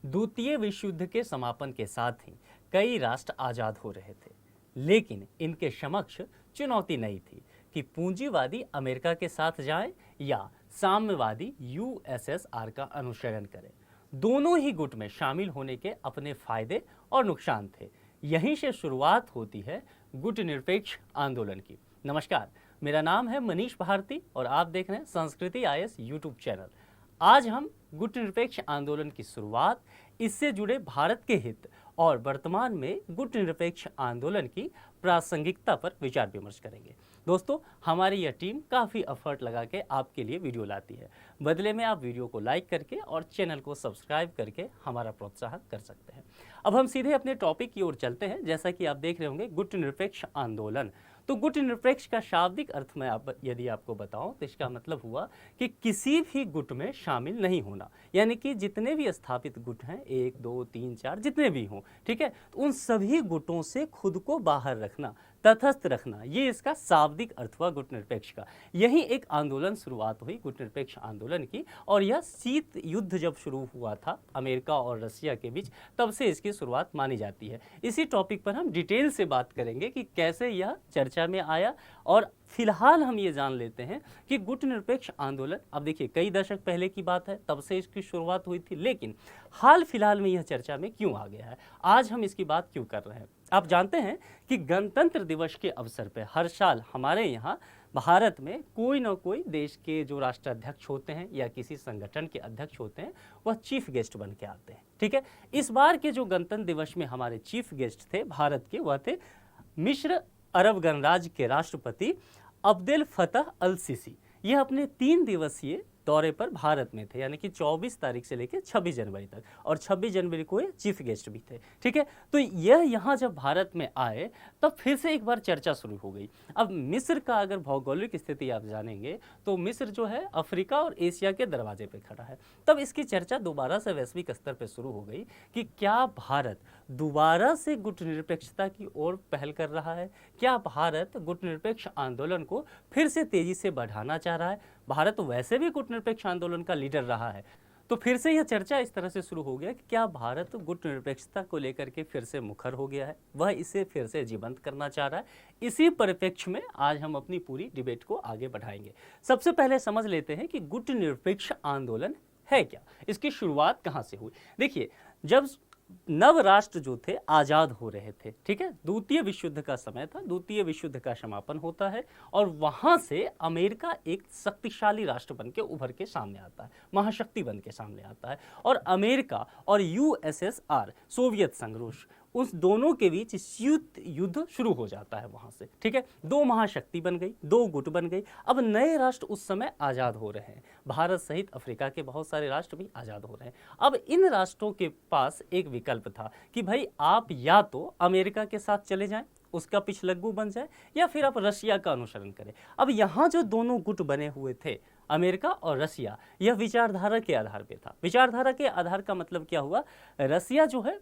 द्वितीय विश्व युद्ध के समापन के साथ ही कई राष्ट्र आजाद हो रहे थे, लेकिन इनके समक्ष चुनौती नहीं थी कि पूंजीवादी अमेरिका के साथ जाएं या साम्यवादी यूएसएसआर का अनुसरण करें। दोनों ही गुट में शामिल होने के अपने फायदे और नुकसान थे। यहीं से शुरुआत होती है गुट निरपेक्ष आंदोलन की। नमस्कार, मेरा नाम है मनीष भारती और आप देख रहे हैं संस्कृति आईएएस यूट्यूब चैनल। आज हम गुट निरपेक्ष आंदोलन की शुरुआत, इससे जुड़े भारत के हित और वर्तमान में गुट निरपेक्ष आंदोलन की प्रासंगिकता पर विचार विमर्श करेंगे। दोस्तों, हमारी यह टीम काफ़ी एफर्ट लगा के आपके लिए वीडियो लाती है। बदले में आप वीडियो को लाइक करके और चैनल को सब्सक्राइब करके हमारा प्रोत्साहन कर सकते हैं। अब हम सीधे अपने टॉपिक की ओर चलते हैं। जैसा कि आप देख रहे होंगे, गुट निरपेक्ष आंदोलन। तो गुट निरपेक्ष का शाब्दिक अर्थ में यदि आपको बताऊं तो इसका मतलब हुआ कि किसी भी गुट में शामिल नहीं होना, यानी कि जितने भी स्थापित गुट हैं, 1, 2, 3, 4 जितने भी हों, ठीक है, तो उन सभी गुटों से खुद को बाहर रखना, तटस्थ रखना, ये इसका शाब्दिक अर्थ हुआ गुट निरपेक्ष का। यही एक आंदोलन शुरुआत हुई गुट निरपेक्ष आंदोलन की, और यह शीत युद्ध जब शुरू हुआ था अमेरिका और रसिया के बीच, तब से इसकी शुरुआत मानी जाती है। इसी टॉपिक पर हम डिटेल से बात करेंगे कि कैसे यह चर्चा में आया, और फिलहाल हम ये जान लेते हैं कि गुट निरपेक्ष आंदोलन, अब देखिए कई दशक पहले की बात है, तब से इसकी शुरुआत हुई थी, लेकिन हाल फिलहाल में यह चर्चा में क्यों आ गया है, आज हम इसकी बात क्यों कर रहे हैं। आप जानते हैं कि गणतंत्र दिवस के अवसर पर हर साल हमारे यहाँ भारत में कोई ना कोई देश के जो राष्ट्राध्यक्ष होते हैं या किसी संगठन के अध्यक्ष होते हैं, वह चीफ गेस्ट बन के आते हैं। ठीक है, इस बार के जो गणतंत्र दिवस में हमारे चीफ गेस्ट थे भारत के, वह थे मिस्र अरब गणराज्य के राष्ट्रपति अब्देल फतह अल सीसी। यह अपने 3 दिवसीय दौरे पर भारत में थे, यानी कि 24 तारीख से लेकर 26 जनवरी तक, और 26 जनवरी को ये चीफ गेस्ट भी थे। ठीक है, तो यह यहाँ जब भारत में आए तब फिर से एक बार चर्चा शुरू हो गई। अब मिस्र का अगर भौगोलिक स्थिति आप जानेंगे तो मिस्र जो है अफ्रीका और एशिया के दरवाजे पर खड़ा है। तब इसकी चर्चा दोबारा से वैश्विक स्तर पर शुरू हो गई कि क्या भारत दोबारा से गुट निरपेक्षता की ओर पहल कर रहा है, क्या भारत गुट निरपेक्ष आंदोलन को फिर से तेजी से बढ़ाना चाह रहा है। भारत वैसे भी गुट निरपेक्ष आंदोलन का लीडर रहा है, तो फिर से यह चर्चा इस तरह से शुरू हो गया कि क्या भारत गुट निरपेक्षता को लेकर के फिर से मुखर हो गया है, वह इसे फिर से जीवंत करना चाह रहा है। इसी परिप्रेक्ष्य में आज हम अपनी पूरी डिबेट को आगे बढ़ाएंगे। सबसे पहले समझ लेते हैं कि गुट निरपेक्ष आंदोलन है क्या, इसकी शुरुआत कहाँ से हुई। देखिए, जब नव राष्ट्र जो थे आज़ाद हो रहे थे, ठीक है, द्वितीय विश्व युद्ध का समय था, द्वितीय विश्व युद्ध का समापन होता है, और वहाँ से अमेरिका एक शक्तिशाली राष्ट्र बन के उभर के सामने आता है, महाशक्ति बन के सामने आता है, और अमेरिका और यूएसएसआर, सोवियत संघ रूस, उस दोनों के बीच शीत युद्ध शुरू हो जाता है वहाँ से। ठीक है, 2 महाशक्ति बन गई, 2 गुट बन गई। अब नए राष्ट्र उस समय आज़ाद हो रहे हैं, भारत सहित अफ्रीका के बहुत सारे राष्ट्र भी आज़ाद हो रहे हैं। अब इन राष्ट्रों के पास एक विकल्प था कि भाई आप या तो अमेरिका के साथ चले जाएं, उसका पिछलग्गू बन जाए, या फिर आप रशिया का अनुसरण करें। अब यहाँ जो दोनों गुट बने हुए थे, अमेरिका और रशिया, यह विचारधारा के आधार पे था। विचारधारा के आधार का मतलब क्या हुआ, रशिया जो है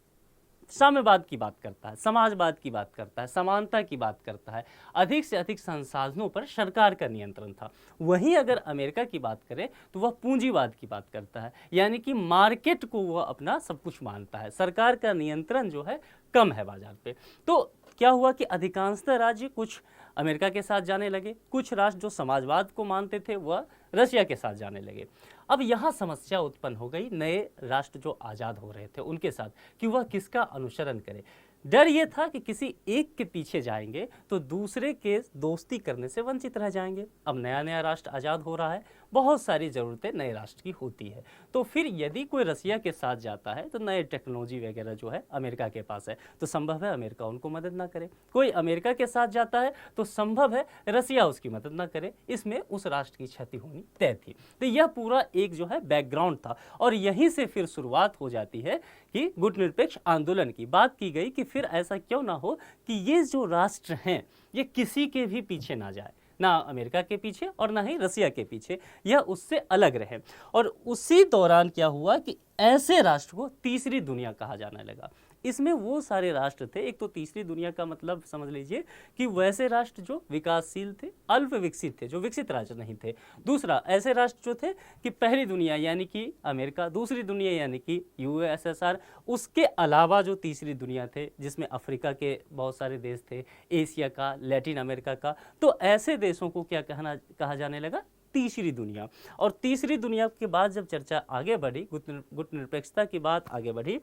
साम्यवाद की बात करता है, समाजवाद की बात करता है, समानता की बात करता है, अधिक से अधिक संसाधनों पर सरकार का नियंत्रण था। वहीं अगर अमेरिका की बात करें तो वह पूंजीवाद की बात करता है, यानी कि मार्केट को वह अपना सब कुछ मानता है, सरकार का नियंत्रण जो है कम है बाजार पे। तो क्या हुआ कि अधिकांशतः राज्य कुछ अमेरिका के साथ जाने लगे, कुछ राष्ट्र जो समाजवाद को मानते थे वह रशिया के साथ जाने लगे। अब यहाँ समस्या उत्पन्न हो गई नए राष्ट्र जो आज़ाद हो रहे थे उनके साथ, कि वह किसका अनुसरण करे। डर ये था कि किसी एक के पीछे जाएंगे तो दूसरे के दोस्ती करने से वंचित रह जाएंगे। अब नया नया राष्ट्र आज़ाद हो रहा है, बहुत सारी ज़रूरतें नए राष्ट्र की होती है, तो फिर यदि कोई रसिया के साथ जाता है तो नए टेक्नोलॉजी वगैरह जो है अमेरिका के पास है, तो संभव है अमेरिका उनको मदद ना करे। कोई अमेरिका के साथ जाता है तो संभव है रसिया उसकी मदद ना करे, इसमें उस राष्ट्र की क्षति होनी तय थी। तो यह पूरा एक जो है बैकग्राउंड था, और यहीं से फिर शुरुआत हो जाती है कि गुट निरपेक्ष आंदोलन की। बात की गई कि फिर ऐसा क्यों ना हो कि ये जो राष्ट्र हैं ये किसी के भी पीछे ना जाए, ना अमेरिका के पीछे और ना ही रसिया के पीछे, यह उससे अलग रहे। और उसी दौरान क्या हुआ कि ऐसे राष्ट्र को तीसरी दुनिया कहा जाने लगा। इसमें वो सारे राष्ट्र थे, एक तो तीसरी दुनिया का मतलब समझ लीजिए कि वैसे राष्ट्र जो विकासशील थे, अल्प विकसित थे, जो विकसित राष्ट्र नहीं थे। दूसरा, ऐसे राष्ट्र जो थे कि पहली दुनिया यानी कि अमेरिका, दूसरी दुनिया यानी कि यूएसएसआर, उसके अलावा जो तीसरी दुनिया थे जिसमें अफ्रीका के बहुत सारे देश थे, एशिया का, लैटिन अमेरिका का, तो ऐसे देशों को क्या कहा जाने लगा, तीसरी दुनिया। और तीसरी दुनिया के बाद जब चर्चा आगे बढ़ी, गुटनिरपेक्षता की बात आगे बढ़ी,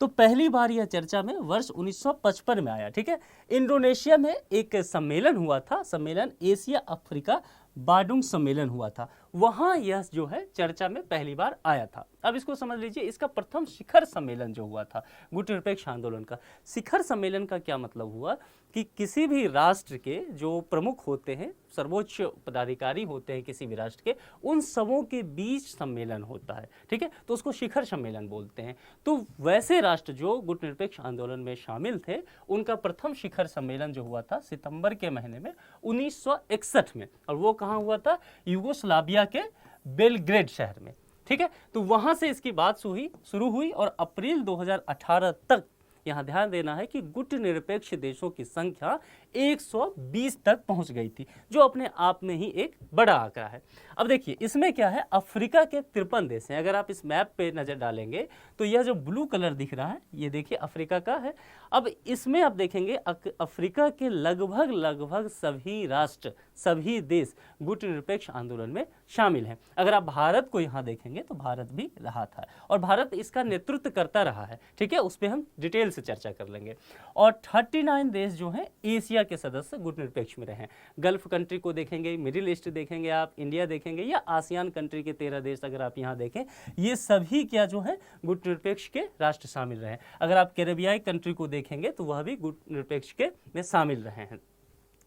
तो पहली बार यह चर्चा में वर्ष 1955 में आया। ठीक है, इंडोनेशिया में एक सम्मेलन हुआ था, सम्मेलन एशिया अफ्रीका बाडुंग सम्मेलन हुआ था, वहां यह जो है चर्चा में पहली बार आया था। अब इसको समझ लीजिए, इसका प्रथम शिखर सम्मेलन जो हुआ था गुटनिरपेक्ष आंदोलन का, शिखर सम्मेलन का क्या मतलब हुआ कि किसी भी राष्ट्र के जो प्रमुख होते हैं, सर्वोच्च पदाधिकारी होते हैं किसी भी राष्ट्र के, उन सबों के बीच सम्मेलन होता है। ठीक है, तो उसको शिखर सम्मेलन बोलते हैं। तो वैसे राष्ट्र जो गुटनिरपेक्ष आंदोलन में शामिल थे, उनका प्रथम शिखर सम्मेलन जो हुआ था सितंबर के महीने में 1961 में, और वो कहाँ हुआ था, यूगोस्लाविया के बेलग्रेड शहर में। ठीक है, तो वहां से इसकी बात शुरू हुई और अप्रैल 2018 तक, यहां ध्यान देना है कि गुटनिरपेक्ष देशों की संख्या 120 तक पहुंच गई थी, जो अपने आप में ही एक बड़ा आंकड़ा है। अब देखिए इसमें क्या है, अफ्रीका के 53 देश हैं। अगर आप इस मैप पे नजर डालेंगे तो यह जो ब्लू कलर दिख रहा है, ये देखिए अफ्रीका का है। अब इसमें आप देखेंगे अफ्रीका के लगभग सभी राष्ट्र, सभी देश गुटनिरपेक्ष आंदोलन में शामिल हैं। अगर आप भारत को यहाँ देखेंगे तो भारत भी रहा था, और भारत इसका नेतृत्व करता रहा है। ठीक है, उस पर हम डिटेल से चर्चा कर लेंगे। और 39 देश जो हैं एशिया के सदस्य गुटनिरपेक्ष में रहे। गल्फ कंट्री को देखेंगे, मिडिल ईस्ट देखेंगे, आप इंडिया देखेंगे, या आसियान कंट्री के 13 देश अगर आप यहाँ देखें, ये सभी क्या जो है गुटनिरपेक्ष के राष्ट्र शामिल रहे। अगर आप कैरेबियाई कंट्री को देखेंगे तो वह भी गुटनिरपेक्ष के में शामिल रहे हैं।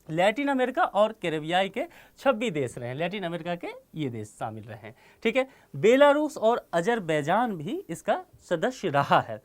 लैटिन अमेरिका और कैरेबियाई के 26 देश रहे हैं, लैटिन अमेरिका के ये देश शामिल रहे हैं। ठीक है, बेलारूस और अजरबैजान भी इसका सदस्य रहा है।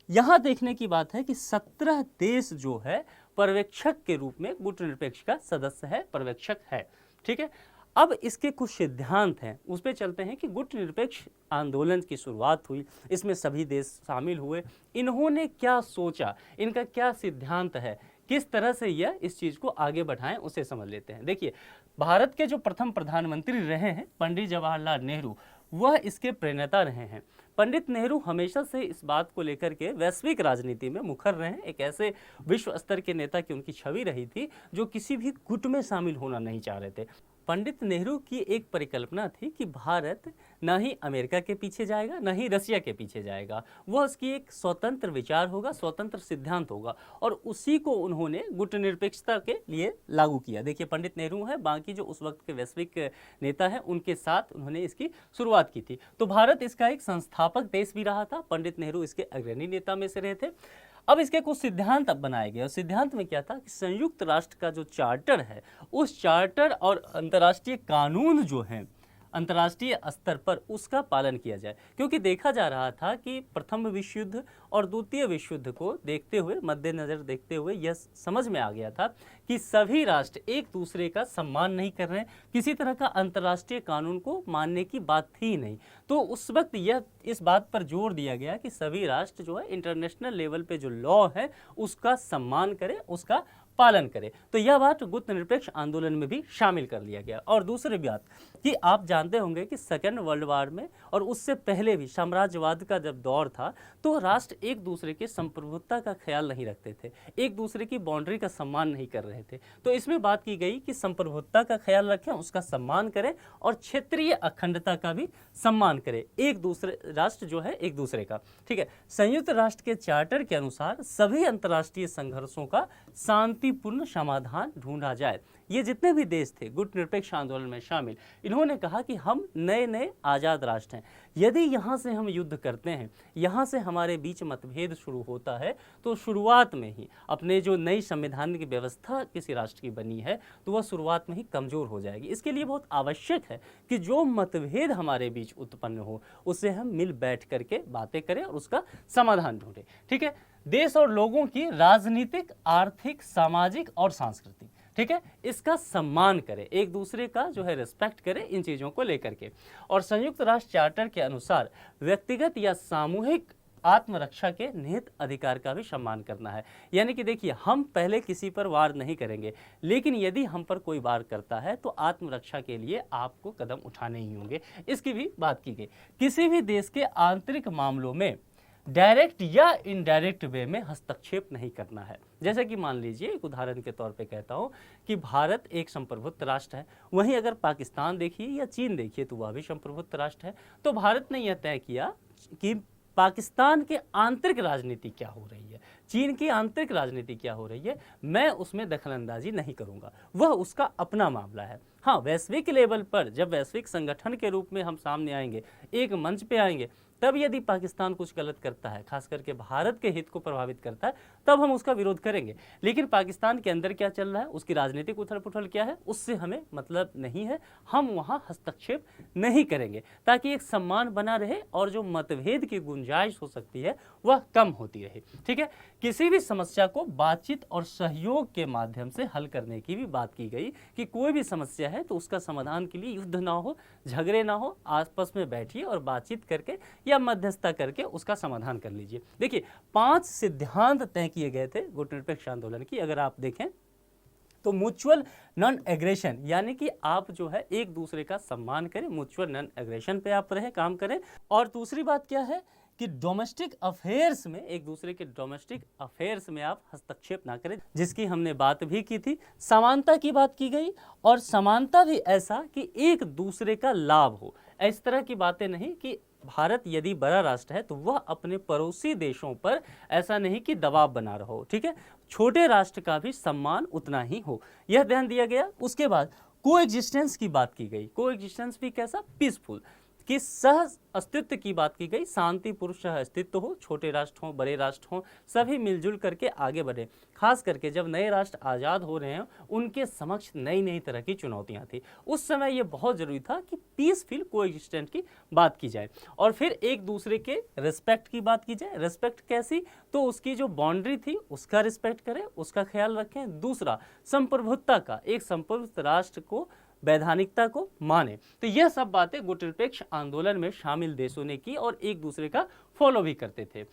यहाँ देखने की बात है कि 17 देश जो है पर्यवेक्षक के रूप में गुटनिरपेक्ष का सदस्य है, पर्यवेक्षक है। ठीक है, अब इसके कुछ सिद्धांत हैं, उस पर चलते हैं कि गुटनिरपेक्ष आंदोलन की शुरुआत हुई, इसमें सभी देश शामिल हुए, इन्होंने क्या सोचा, इनका क्या सिद्धांत है, किस तरह से यह इस चीज़ को आगे बढ़ाएं, उसे समझ लेते हैं। देखिए, भारत के जो प्रथम प्रधानमंत्री रहे हैं पंडित जवाहरलाल नेहरू, वह इसके प्रणेता रहे हैं। पंडित नेहरू हमेशा से इस बात को लेकर के वैश्विक राजनीति में मुखर रहे हैं, एक ऐसे विश्व स्तर के नेता की उनकी छवि रही थी जो किसी भी गुट में शामिल होना नहीं चाह रहे थे। पंडित नेहरू की एक परिकल्पना थी कि भारत न ही अमेरिका के पीछे जाएगा, न ही रसिया के पीछे जाएगा, वह उसकी एक स्वतंत्र विचार होगा, स्वतंत्र सिद्धांत होगा, और उसी को उन्होंने गुटनिरपेक्षता के लिए लागू किया। देखिए, पंडित नेहरू हैं, बाकी जो उस वक्त के वैश्विक नेता हैं उनके साथ उन्होंने इसकी शुरुआत की थी। तो भारत इसका एक संस्थापक देश भी रहा था, पंडित नेहरू इसके अग्रणी नेता में से रहे थे। अब इसके कुछ सिद्धांत अब बनाए गए, और सिद्धांत में क्या था कि संयुक्त राष्ट्र का जो चार्टर है, उस चार्टर और अंतर्राष्ट्रीय कानून जो हैं अंतर्राष्ट्रीय स्तर पर उसका पालन किया जाए। क्योंकि देखा जा रहा था कि प्रथम विश्व युद्ध और द्वितीय विश्व युद्ध को देखते हुए, मद्देनजर देखते हुए यह समझ में आ गया था कि सभी राष्ट्र एक दूसरे का सम्मान नहीं कर रहे हैं, किसी तरह का अंतर्राष्ट्रीय कानून को मानने की बात थी नहीं। तो उस वक्त यह इस बात पर जोर दिया गया कि सभी राष्ट्र जो है इंटरनेशनल लेवल पे जो लॉ है उसका सम्मान करें, उसका पालन करे। तो यह बात गुटनिरपेक्ष आंदोलन में भी शामिल कर लिया गया। और दूसरी बात कि आप जानते होंगे कि सेकेंड वर्ल्ड वार में और उससे पहले भी साम्राज्यवाद का जब दौर था तो राष्ट्र एक दूसरे के संप्रभुता का ख्याल नहीं रखते थे, एक दूसरे की बाउंड्री का सम्मान नहीं कर रहे थे। तो इसमें बात की गई कि संप्रभुता का ख्याल रखें, उसका सम्मान करें, और क्षेत्रीय अखंडता का भी सम्मान करें, एक दूसरे राष्ट्र जो है एक दूसरे का। ठीक है, संयुक्त राष्ट्र के चार्टर के अनुसार सभी अंतर्राष्ट्रीय संघर्षों का शांतिपूर्ण समाधान ढूंढा जाए। ये जितने भी देश थे गुटनिरपेक्ष आंदोलन में शामिल, इन्होंने कहा कि हम नए नए आज़ाद राष्ट्र हैं, यदि यहाँ से हम युद्ध करते हैं, यहाँ से हमारे बीच मतभेद शुरू होता है, तो शुरुआत में ही अपने जो नई संवैधानिक व्यवस्था किसी राष्ट्र की बनी है तो वह शुरुआत में ही कमज़ोर हो जाएगी। इसके लिए बहुत आवश्यक है कि जो मतभेद हमारे बीच उत्पन्न हो उससे हम मिल बैठ करके बातें करें और उसका समाधान ढूंढें। ठीक है, देश और लोगों की राजनीतिक, आर्थिक, सामाजिक और सांस्कृतिक, ठीक है, इसका सम्मान करें, एक दूसरे का जो है रिस्पेक्ट करें इन चीज़ों को लेकर के। और संयुक्त राष्ट्र चार्टर के अनुसार व्यक्तिगत या सामूहिक आत्मरक्षा के निहित अधिकार का भी सम्मान करना है। यानी कि देखिए, हम पहले किसी पर वार नहीं करेंगे, लेकिन यदि हम पर कोई वार करता है तो आत्मरक्षा के लिए आपको कदम उठाने ही होंगे, इसकी भी बात की गई। किसी भी देश के आंतरिक मामलों में डायरेक्ट या इनडायरेक्ट वे में हस्तक्षेप नहीं करना है। जैसे कि मान लीजिए, एक उदाहरण के तौर पे कहता हूँ कि भारत एक संप्रभुत्व राष्ट्र है, वहीं अगर पाकिस्तान देखिए या चीन देखिए तो वह भी संप्रभुत्व राष्ट्र है। तो भारत ने यह तय किया कि पाकिस्तान के आंतरिक राजनीति क्या हो रही है, चीन की आंतरिक राजनीति क्या हो रही है, मैं उसमें दखलंदाजी नहीं करूंगा, वह उसका अपना मामला है। हाँ, वैश्विक लेवल पर जब वैश्विक संगठन के रूप में हम सामने आएंगे, एक मंच पे आएंगे, तब यदि पाकिस्तान कुछ गलत करता है, खास करके भारत के हित को प्रभावित करता है, तब हम उसका विरोध करेंगे। लेकिन पाकिस्तान के अंदर क्या चल रहा है, उसकी राजनीतिक उथल पुथल क्या है, उससे हमें मतलब नहीं है, हम वहां हस्तक्षेप नहीं करेंगे, ताकि एक सम्मान बना रहे और जो मतभेद की गुंजाइश हो सकती है वह कम होती रहे। ठीक है, किसी भी समस्या को बातचीत और सहयोग के माध्यम से हल करने की भी बात की गई कि कोई भी समस्या है तो उसका समाधान के लिए युद्ध ना हो, झगड़े ना हो, आपस में बैठिए और बातचीत करके या मध्यस्थता करके उसका समाधान कर लीजिए। देखिए, 5 सिद्धांत तय किए गए थे गुटनिरपेक्ष आंदोलन की। अगर आप देखें तो म्यूचुअल नॉन एग्रेशन, यानी कि आप जो है एक दूसरे का सम्मान करें, म्यूचुअल नॉन एग्रेशन पे आप रहे, काम करें। और दूसरी बात क्या है कि डोमेस्टिक अफेयर्स में, एक दूसरे के डोमेस्टिक अफेयर्स में आप हस्तक्षेप ना करें, जिसकी हमने बात भी की थी। समानता की बात की गई, और समानता भी ऐसा कि एक दूसरे का लाभ हो। इस तरह की बातें नहीं कि भारत यदि बड़ा राष्ट्र है तो वह अपने पड़ोसी देशों पर ऐसा नहीं कि दबाव बना रहा हो। ठीक है, छोटे राष्ट्र का भी सम्मान उतना ही हो, यह ध्यान दिया गया। उसके बाद कोएग्जिस्टेंस की बात की गई। कोएग्जिस्टेंस भी कैसा, पीसफुल, कि सह अस्तित्व की बात की गई, शांतिपूर्ण सह अस्तित्व हो, छोटे राष्ट्र हों बड़े राष्ट्र हों, सभी मिलजुल करके आगे बढ़े। खास करके जब नए राष्ट्र आज़ाद हो रहे हैं, उनके समक्ष नई नई तरह की चुनौतियां थी। उस समय ये बहुत जरूरी था कि पीसफुल कोएग्जिस्टेंस की बात की जाए, और फिर एक दूसरे के रिस्पेक्ट की बात की जाए। रिस्पेक्ट कैसी, तो उसकी जो बाउंड्री थी उसका रिस्पेक्ट करें, उसका ख्याल रखें। दूसरा, संप्रभुत्ता का, एक संप्रभुत्व राष्ट्र को वैधानिकता को माने। तो यह सब बातें गुटनिरपेक्ष आंदोलन में शामिल देशों ने की और एक दूसरे का फॉलो भी करते थे।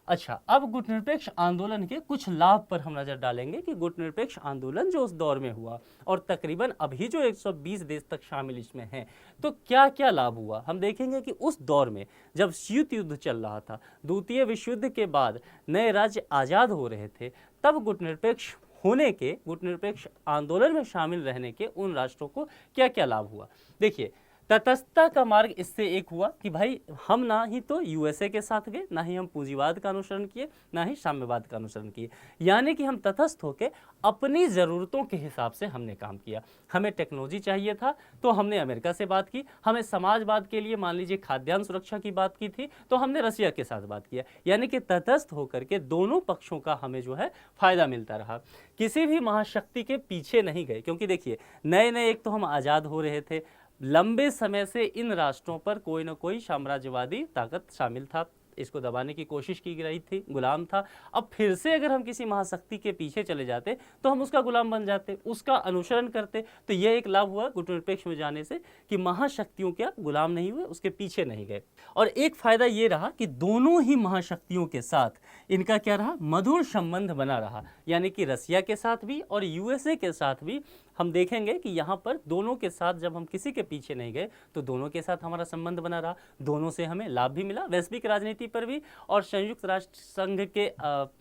अच्छा, अब गुटनिरपेक्ष आंदोलन के कुछ लाभ पर हम नजर डालेंगे कि गुटनिरपेक्ष आंदोलन जो उस दौर में हुआ, और तकरीबन अभी जो 120 देश तक शामिल इसमें हैं, तो क्या क्या लाभ हुआ हम देखेंगे। कि उस दौर में जब शीत युद्ध चल रहा था, द्वितीय विश्व युद्ध के बाद नए राज्य आज़ाद हो रहे थे, तब गुटनिरपेक्ष होने के, गुटनिरपेक्ष आंदोलन में शामिल रहने के उन राष्ट्रों को क्या क्या लाभ हुआ। देखिए, तटस्थता का मार्ग इससे एक हुआ कि भाई हम ना ही तो यूएसए के साथ गए, ना ही हम पूंजीवाद का अनुसरण किए, ना ही साम्यवाद का अनुसरण किए, यानी कि हम तटस्थ होकर अपनी ज़रूरतों के हिसाब से हमने काम किया। हमें टेक्नोलॉजी चाहिए था तो हमने अमेरिका से बात की, हमें समाजवाद के लिए मान लीजिए खाद्यान्न सुरक्षा की बात की थी तो हमने रसिया के साथ बात किया। यानी कि तटस्थ होकर के दोनों पक्षों का हमें जो है फायदा मिलता रहा, किसी भी महाशक्ति के पीछे नहीं गए। क्योंकि देखिए, नए नए एक तो हम आज़ाद हो रहे थे, लंबे समय से इन राष्ट्रों पर कोई ना कोई साम्राज्यवादी ताकत शामिल था, इसको दबाने की कोशिश की रही थी, गुलाम था। अब फिर से अगर हम किसी महाशक्ति के पीछे चले जाते तो हम उसका गुलाम बन जाते, उसका अनुसरण करते। तो यह एक लाभ हुआ गुटनिरपेक्ष में जाने से कि महाशक्तियों के गुलाम नहीं हुए, उसके पीछे नहीं गए। और एक फायदा ये रहा कि दोनों ही महाशक्तियों के साथ इनका क्या रहा, मधुर संबंध बना रहा। यानी कि रसिया के साथ भी और यूएसए के साथ भी हम देखेंगे कि यहाँ पर दोनों के साथ जब हम किसी के पीछे नहीं गए तो दोनों के साथ हमारा संबंध बना रहा, दोनों से हमें लाभ भी मिला, वैश्विक राजनीति पर भी और संयुक्त राष्ट्र संघ के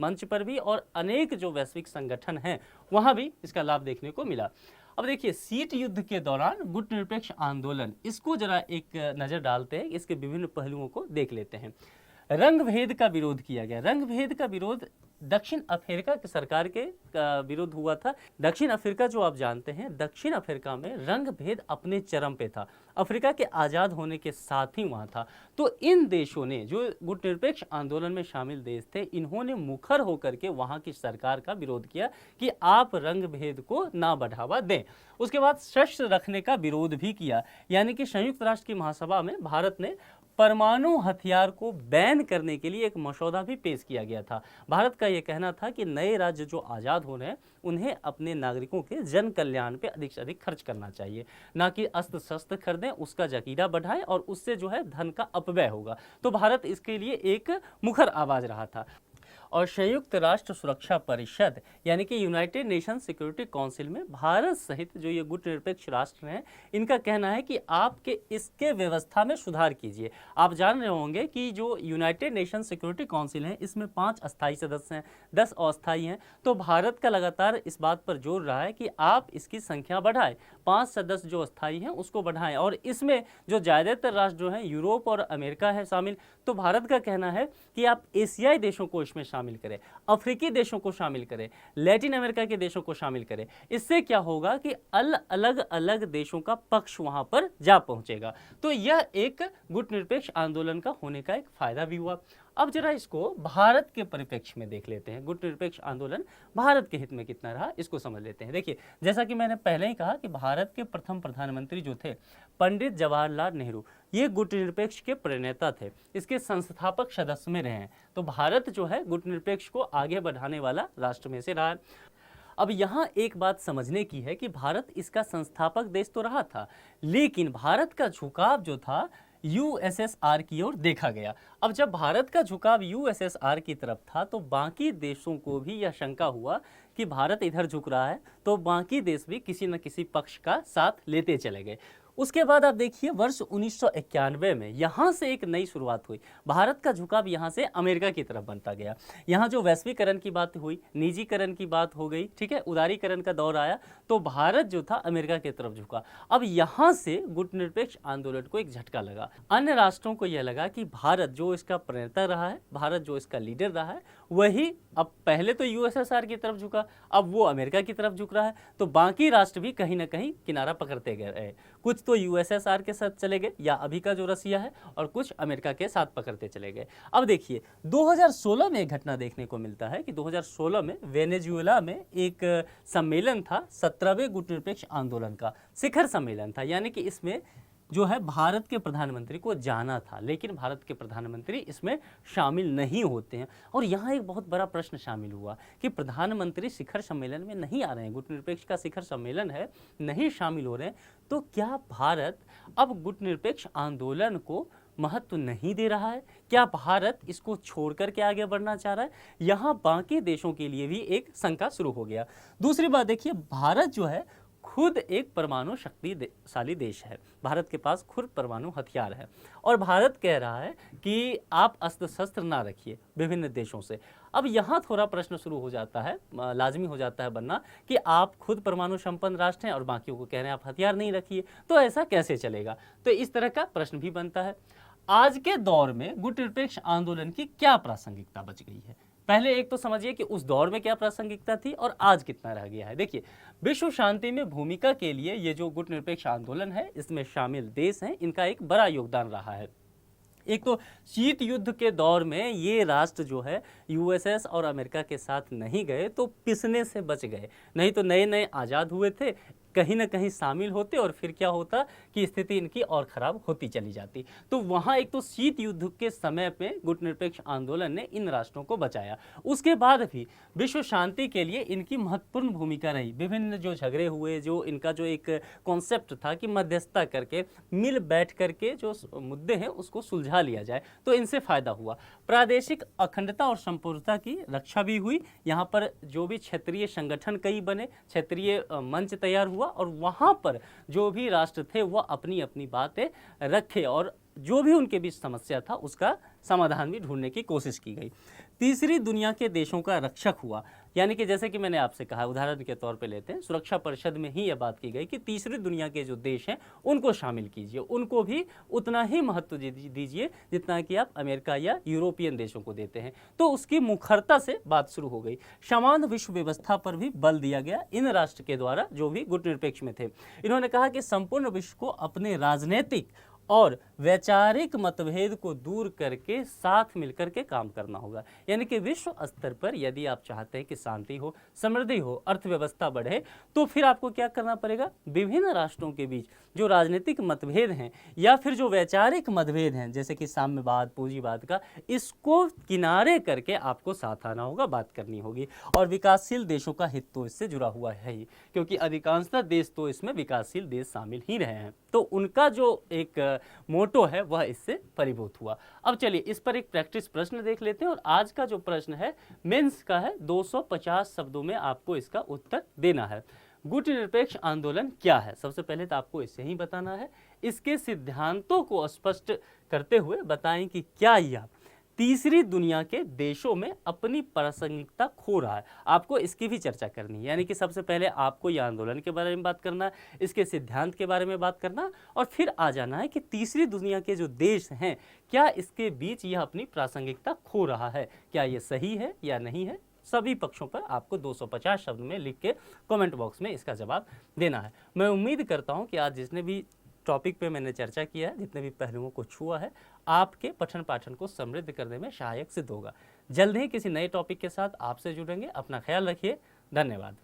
मंच पर भी, और अनेक जो वैश्विक संगठन हैं वहाँ भी इसका लाभ देखने को मिला। अब देखिए, शीत युद्ध के दौरान गुटनिरपेक्ष आंदोलन, इसको जरा एक नज़र डालते हैं, इसके विभिन्न पहलुओं को देख लेते हैं। रंग भेद का विरोध किया गया। रंग भेद का विरोध दक्षिण अफ्रीका की सरकार के विरोध हुआ था। दक्षिण अफ्रीका जो आप जानते हैं, दक्षिण अफ्रीका में रंग भेद अपने चरम पे था, अफ्रीका के आज़ाद होने के साथ ही वहाँ था। तो इन देशों ने, जो गुटनिरपेक्ष आंदोलन में शामिल देश थे, इन्होंने मुखर होकर के वहाँ की सरकार का विरोध किया कि आप रंग भेद को ना बढ़ावा दें। उसके बाद शस्त्र रखने का विरोध भी किया। यानी कि संयुक्त राष्ट्र की महासभा में भारत ने परमाणु हथियार को बैन करने के लिए एक मसौदा भी पेश किया गया था। भारत का यह कहना था कि नए राज्य जो आज़ाद हो रहे हैं उन्हें अपने नागरिकों के जन कल्याण पे अधिक से अधिक खर्च करना चाहिए, ना कि अस्त्र शस्त्र खरीदें, उसका जखीरा बढ़ाएं और उससे जो है धन का अपव्यय होगा। तो भारत इसके लिए एक मुखर आवाज़ रहा था। और संयुक्त राष्ट्र सुरक्षा परिषद यानी कि यूनाइटेड नेशन सिक्योरिटी काउंसिल में भारत सहित जो ये गुटनिरपेक्ष राष्ट्र हैं, इनका कहना है कि आपके इसके व्यवस्था में सुधार कीजिए। आप जान रहे होंगे कि जो यूनाइटेड नेशन सिक्योरिटी काउंसिल है इसमें 5 अस्थायी सदस्य हैं, 10 अस्थायी हैं। तो भारत का लगातार इस बात पर जोर रहा है कि आप इसकी संख्या बढ़ाएं, 5 सदस्य जो अस्थायी हैं उसको बढ़ाएं। और इसमें जो ज़्यादातर राष्ट्र जो हैं यूरोप और अमेरिका है शामिल। तो भारत का कहना है कि आप एशियाई देशों को इसमें शामिल करें, अफ्रीकी देशों को शामिल करें, लैटिन अमेरिका के देशों को शामिल करें। इससे क्या होगा कि अलग अलग देशों का पक्ष वहां पर जा पहुंचेगा। तो यह एक गुटनिरपेक्ष आंदोलन का होने का एक फायदा भी हुआ। अब जरा इसको भारत के परिप्रेक्ष्य में देख लेते हैं, गुटनिरपेक्ष आंदोलन भारत के हित में कितना रहा इसको समझ लेते हैं। देखिए, जैसा कि मैंने पहले ही कहा कि भारत के प्रथम प्रधानमंत्री जो थे पंडित जवाहरलाल नेहरू, ये गुटनिरपेक्ष के प्रणेता थे, इसके संस्थापक सदस्य में रहे हैं। तो भारत जो है गुटनिरपेक्ष को आगे बढ़ाने वाला राष्ट्र में से रहा है। अब यहाँ एक बात समझने की है कि भारत इसका संस्थापक देश तो रहा था, लेकिन भारत का झुकाव जो था यूएसएसआर की ओर देखा गया। अब जब भारत का झुकाव यूएसएसआर की तरफ था तो बाकी देशों को भी यह शंका हुआ कि भारत इधर झुक रहा है, तो बाकी देश भी किसी न किसी पक्ष का साथ लेते चले गए। उसके बाद आप देखिए वर्ष 1991 में यहाँ से एक नई शुरुआत हुई। भारत का झुकाव यहाँ से अमेरिका की तरफ बनता गया। यहाँ जो वैश्वीकरण की बात हुई, निजीकरण की बात हो गई, ठीक है, उदारीकरण का दौर आया, तो भारत जो था अमेरिका की तरफ झुका। अब यहाँ से गुटनिरपेक्ष आंदोलन को एक झटका लगा। अन्य राष्ट्रों को यह लगा कि भारत जो इसका प्रणेता रहा है, भारत जो इसका लीडर रहा है, वही अब पहले तो यूएसएसआर की तरफ झुका, अब वो अमेरिका की तरफ झुक रहा है। तो बाकी राष्ट्र भी कहीं ना कहीं किनारा पकड़ते गए, कुछ तो यूएसएसआर के साथ चले गए या अभी का जो रसिया है, और कुछ अमेरिका के साथ पकड़ते चले गए। अब देखिए 2016 में एक घटना देखने को मिलता है कि 2016 में वेनेजुएला में एक सम्मेलन था, 17वें गुटनिरपेक्ष आंदोलन का शिखर सम्मेलन था। यानी कि इसमें जो है भारत के प्रधानमंत्री को जाना था, लेकिन भारत के प्रधानमंत्री इसमें शामिल नहीं होते हैं। और यहाँ एक बहुत बड़ा प्रश्न शामिल हुआ कि प्रधानमंत्री शिखर सम्मेलन में नहीं आ रहे हैं, गुटनिरपेक्ष का शिखर सम्मेलन है, नहीं शामिल हो रहे हैं, तो क्या भारत अब गुटनिरपेक्ष आंदोलन को महत्व नहीं दे रहा है? क्या भारत इसको छोड़ करके आगे बढ़ना चाह रहा है? यहाँ बाकी देशों के लिए भी एक शंका शुरू हो गया। दूसरी बात देखिए, भारत जो है खुद एक परमाणु शक्तिशाली देश है, भारत के पास खुद परमाणु हथियार है, और भारत कह रहा है कि आप अस्त्र शस्त्र ना रखिए विभिन्न देशों से। अब यहाँ थोड़ा प्रश्न शुरू हो जाता है, लाजमी हो जाता है बनना, कि आप खुद परमाणु संपन्न राष्ट्र हैं और बाकियों को कह रहे हैं आप हथियार नहीं रखिए, तो ऐसा कैसे चलेगा? तो इस तरह का प्रश्न भी बनता है। आज के दौर में गुटनिरपेक्ष आंदोलन की क्या प्रासंगिकता बच गई है? पहले एक तो समझिए कि उस दौर में क्या प्रासंगिकता थी और आज कितना रह गया है। देखिए, विश्व शांति में भूमिका के लिए ये जो गुटनिरपेक्ष आंदोलन है, इसमें शामिल देश हैं, इनका एक बड़ा योगदान रहा है। एक तो शीत युद्ध के दौर में ये राष्ट्र जो है यूएसएस और अमेरिका के साथ नहीं गए तो पिसने से बच गए, नहीं तो नए नए आज़ाद हुए थे, कहीं ना कहीं शामिल होते और फिर क्या होता कि स्थिति इनकी और ख़राब होती चली जाती। तो वहाँ एक तो शीत युद्ध के समय पे गुटनिरपेक्ष आंदोलन ने इन राष्ट्रों को बचाया। उसके बाद भी विश्व शांति के लिए इनकी महत्वपूर्ण भूमिका रही। विभिन्न जो झगड़े हुए, जो इनका जो एक कॉन्सेप्ट था कि मध्यस्थता करके मिल बैठ करके जो मुद्दे हैं उसको सुलझा लिया जाए, तो इनसे फ़ायदा हुआ। प्रादेशिक अखंडता और संपूर्णता की रक्षा भी हुई। यहाँ पर जो भी क्षेत्रीय संगठन कई बने, क्षेत्रीय मंच तैयार हुआ और वहाँ पर जो भी राष्ट्र थे वो अपनी अपनी बातें रखे और जो भी उनके बीच समस्या था उसका समाधान भी ढूंढने की कोशिश की गई। तीसरी दुनिया के देशों का रक्षक हुआ, यानी कि जैसे कि मैंने आपसे कहा, उदाहरण के तौर पे लेते हैं, सुरक्षा परिषद में ही यह बात की गई कि तीसरी दुनिया के जो देश हैं उनको शामिल कीजिए, उनको भी उतना ही महत्व दीजिए जितना कि आप अमेरिका या यूरोपियन देशों को देते हैं। तो उसकी मुखरता से बात शुरू हो गई। समान विश्व व्यवस्था पर भी बल दिया गया इन राष्ट्र के द्वारा जो भी गुटनिरपेक्ष में थे। इन्होंने कहा कि संपूर्ण विश्व को अपने राजनीतिक और वैचारिक मतभेद को दूर करके साथ मिलकर के काम करना होगा। यानी कि विश्व स्तर पर यदि आप चाहते हैं कि शांति हो, समृद्धि हो, अर्थव्यवस्था बढ़े, तो फिर आपको क्या करना पड़ेगा, विभिन्न राष्ट्रों के बीच जो राजनीतिक मतभेद हैं या फिर जो वैचारिक मतभेद हैं, जैसे कि साम्यवाद, पूंजीवाद का, इसको किनारे करके आपको साथ आना होगा, बात करनी होगी। और विकासशील देशों का हित तो इससे जुड़ा हुआ है ही, क्योंकि अधिकांशतः देश तो इसमें विकासशील देश शामिल ही रहे हैं, तो उनका जो एक मोटो है वह इससे परिभूत हुआ। अब चलिए इस पर एक प्रैक्टिस प्रश्न देख लेते हैं, और आज का जो प्रश्न है मेंस का है, 250 शब्दों में आपको इसका उत्तर देना है। गुट निरपेक्ष आंदोलन क्या है, सबसे पहले तो आपको इसे ही बताना है। इसके सिद्धांतों को स्पष्ट करते हुए बताएं कि क्या यह तीसरी दुनिया के देशों में अपनी प्रासंगिकता खो रहा है। आपको इसकी भी चर्चा करनी है, यानी कि सबसे पहले आपको यह आंदोलन के बारे में बात करना है, इसके सिद्धांत के बारे में बात करना, और फिर आ जाना है कि तीसरी दुनिया के जो देश हैं क्या इसके बीच यह अपनी प्रासंगिकता खो रहा है, क्या ये सही है या नहीं है। सभी पक्षों पर आपको 250 शब्द में लिख के कमेंट बॉक्स में इसका जवाब देना है। मैं उम्मीद करता हूं कि आज जितने भी टॉपिक पे मैंने चर्चा किया है, जितने भी पहलुओं को छुआ है, आपके पठन पाठन को समृद्ध करने में सहायक सिद्ध होगा। जल्द ही किसी नए टॉपिक के साथ आपसे जुड़ेंगे। अपना ख्याल रखिए। धन्यवाद।